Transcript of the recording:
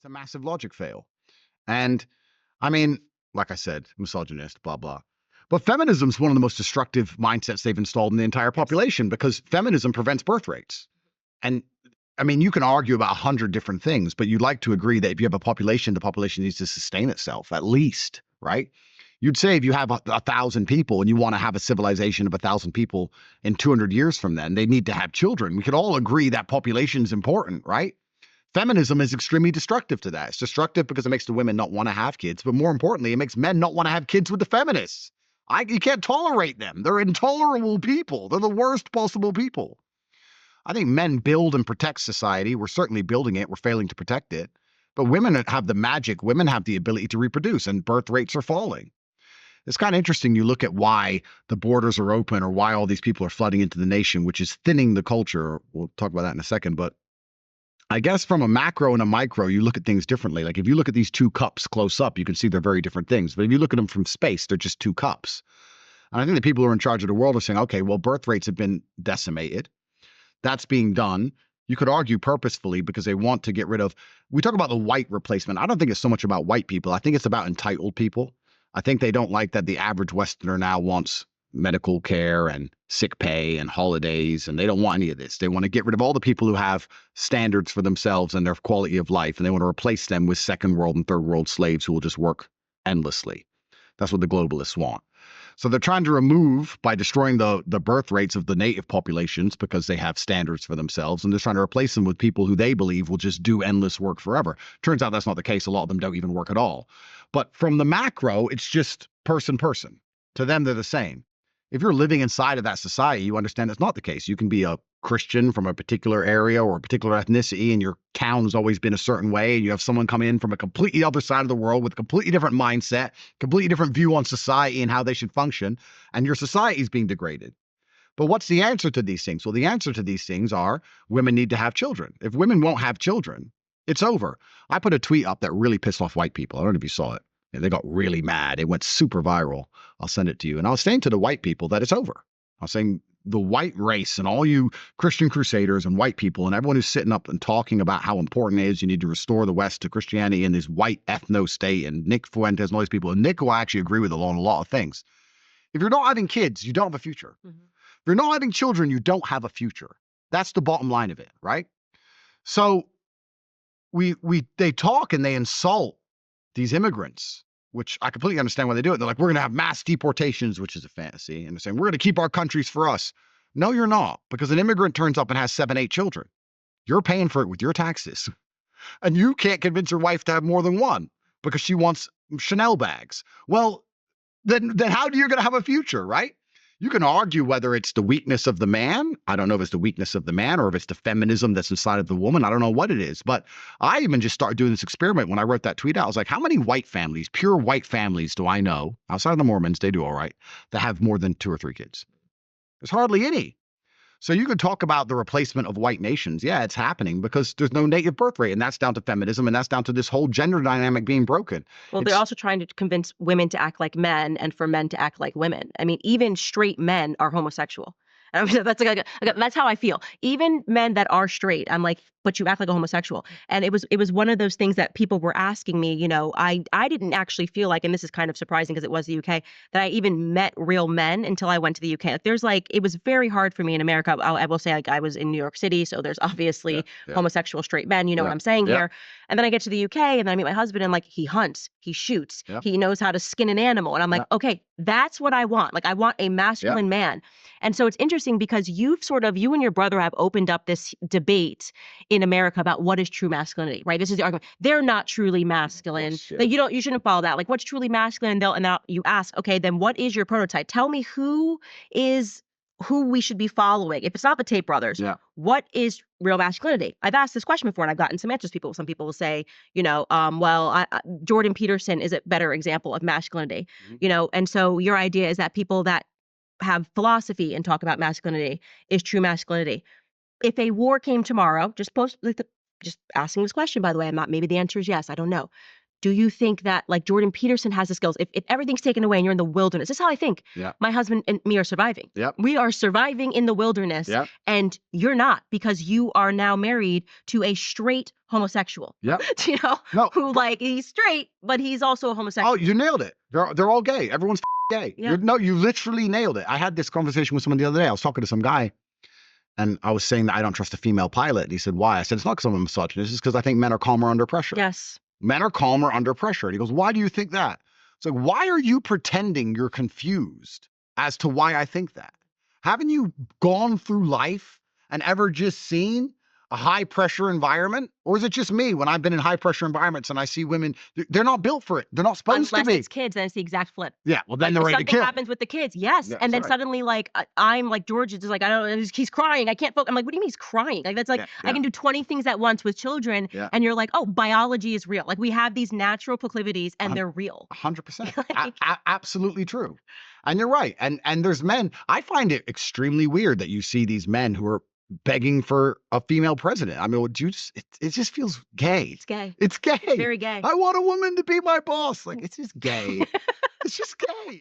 It's a massive logic fail. And I mean, like I said, misogynist, blah, blah. But feminism is one of the most destructive mindsets they've installed in the entire population because feminism prevents birth rates. And I mean, you can argue about 100 different things, but you'd like to agree that if you have a population, the population needs to sustain itself, at least, right? You'd say if you have 1,000 people and you want to have a civilization of 1,000 people in 200 years from then, they need to have children. We could all agree that population is important, right? Feminism is extremely destructive to that. It's destructive because it makes the women not want to have kids, but more importantly, it makes men not want to have kids with the feminists. You can't tolerate them. They're intolerable people. They're the worst possible people. I think men build and protect society. We're certainly building it. We're failing to protect it. But women have the magic. Women have the ability to reproduce, and birth rates are falling. It's kind of interesting. You look at why the borders are open or why all these people are flooding into the nation, which is thinning the culture. We'll talk about that in a second. But I guess from a macro and a micro, you look at things differently. Like if you look at these two cups close up, you can see they're very different things. But if you look at them from space, they're just two cups. And I think the people who are in charge of the world are saying, okay, well, birth rates have been decimated. That's being done. You could argue purposefully because they want to get rid of, we talk about the white replacement. I don't think it's so much about white people. I think it's about entitled people. I think they don't like that the average Westerner now wants medical care and sick pay and holidays, and they don't want any of this. They want to get rid of all the people who have standards for themselves and their quality of life, and they want to replace them with second world and third world slaves who will just work endlessly. That's what the globalists want. So they're trying to remove, by destroying the birth rates of the native populations because they have standards for themselves, and they're trying to replace them with people who they believe will just do endless work forever. Turns out that's not the case. A lot of them don't even work at all. But from the macro, it's just person. To them, they're the same. If you're living inside of that society, you understand that's not the case. You can be a Christian from a particular area or a particular ethnicity, and your town has always been a certain way, and you have someone come in from a completely other side of the world with a completely different mindset, completely different view on society and how they should function, and your society is being degraded. But what's the answer to these things? Well, the answer to these things are women need to have children. If women won't have children, it's over. I put a tweet up that really pissed off white people. I don't know if you saw it. They got really mad. It went super viral. I'll send it to you. And I was saying to the white people that it's over. I was saying the white race and all you Christian crusaders and white people and everyone who's sitting up and talking about how important it is you need to restore the West to Christianity in this white ethno state, and Nick Fuentes and all these people. And Nick will actually agree with on a lot of things. If you're not having kids, you don't have a future. Mm-hmm. If you're not having children, you don't have a future. That's the bottom line of it, right? So they talk and they insult these immigrants, which I completely understand why they do it. They're like, we're going to have mass deportations, which is a fantasy. And they're saying, we're going to keep our countries for us. No, you're not, because an immigrant turns up and has 7, 8 children. You're paying for it with your taxes. And you can't convince your wife to have more than one because she wants Chanel bags. Well, then how are you going to have a future, right? You can argue whether it's the weakness of the man. I don't know if it's the weakness of the man or if it's the feminism that's inside of the woman. I don't know what it is. But I even just started doing this experiment when I wrote that tweet out. I was like, how many white families, pure white families do I know, outside of the Mormons, they do all right, that have more than 2 or 3 kids? There's hardly any. So you could talk about the replacement of white nations. Yeah, it's happening because there's no native birth rate. And that's down to feminism. And that's down to this whole gender dynamic being broken. Well, they're also trying to convince women to act like men and for men to act like women. I mean, even straight men are homosexual. And that's how I feel. Even men that are straight, I'm like, but you act like a homosexual. And it was one of those things that people were asking me, I didn't actually feel like, and this is kind of surprising because it was the UK, that I even met real men until I went to the UK. It was very hard for me in America. I will say, like, I was in New York City, so there's obviously homosexual straight men, you know what I'm saying here. And then I get to the UK and then I meet my husband and like, he hunts, he shoots, he knows how to skin an animal. And I'm like, okay, that's what I want. Like, I want a masculine man. And so it's interesting because you and your brother have opened up this debate in America about what is true masculinity, right? This is the argument. They're not truly masculine. Like, you shouldn't follow that. Like, what's truly masculine? And now you ask, okay, then what is your prototype? Tell me who we should be following. If it's not the Tate brothers, what is real masculinity? I've asked this question before and I've gotten some answers. Some people will say, Jordan Peterson is a better example of masculinity, and so your idea is that people that have philosophy and talk about masculinity is true masculinity. If a war came tomorrow, just asking this question, by the way, maybe the answer is yes, I don't know. do you think that like Jordan Peterson has the skills? If everything's taken away and you're in the wilderness, this is how I think. Yeah. My husband and me are surviving. Yep. We are surviving in the wilderness, Yep. and you're not, because you are now married to a straight homosexual. Yep. You know, No. who like he's straight, but he's also a homosexual. Oh, you nailed it. They're all gay. Everyone's gay. Yeah. You literally nailed it. I had this conversation with someone the other day. I was talking to some guy, and I was saying that I don't trust a female pilot. And he said, why? I said, it's not because I'm a misogynist. It's because I think men are calmer under pressure. Yes. Men are calmer under pressure. And he goes, why do you think that? It's like, why are you pretending you're confused as to why I think that? Haven't you gone through life and ever just seen a high pressure environment? Or is it just me when I've been in high pressure environments and I see women, they're not built for it. They're not supposed Unless to be. it's kids, then it's the exact flip. Yeah, well, then they're ready to Something kill. happens with the kids, yes. Yeah, and then right. suddenly, like, I'm like, George is just like, I don't know, he's crying. I can't focus. I'm like, what do you mean he's crying? Like, that's like, I can do 20 things at once with children. Yeah. And you're like, oh, biology is real. Like, we have these natural proclivities and they're real. 100%. Absolutely true. And you're right. And there's men. I find it extremely weird that you see these men who are begging for a female president. I mean, it just feels gay. It's gay. It's gay. It's very gay. I want a woman to be my boss. Like, it's just gay. It's just gay.